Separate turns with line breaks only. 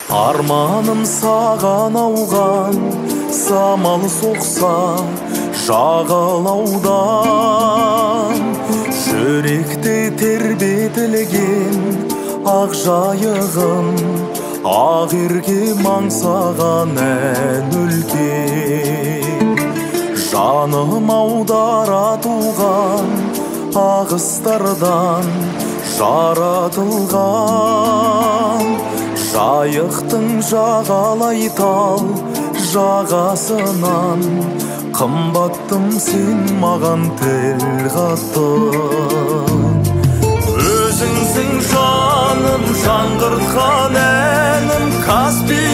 Арманым саған ауған, самал соқса жағалаудан. Жүректе тербетілген ақ жайығым, ақерке маңсаған ән үлкен. Жаным аудара туған ағыстардан жаратылған. Жайықтың жағалай тал жағасынан, қымбаттым сен маған тіл қаттың. Өзіңсің жаным, жаңғыртқан әнім, Каспий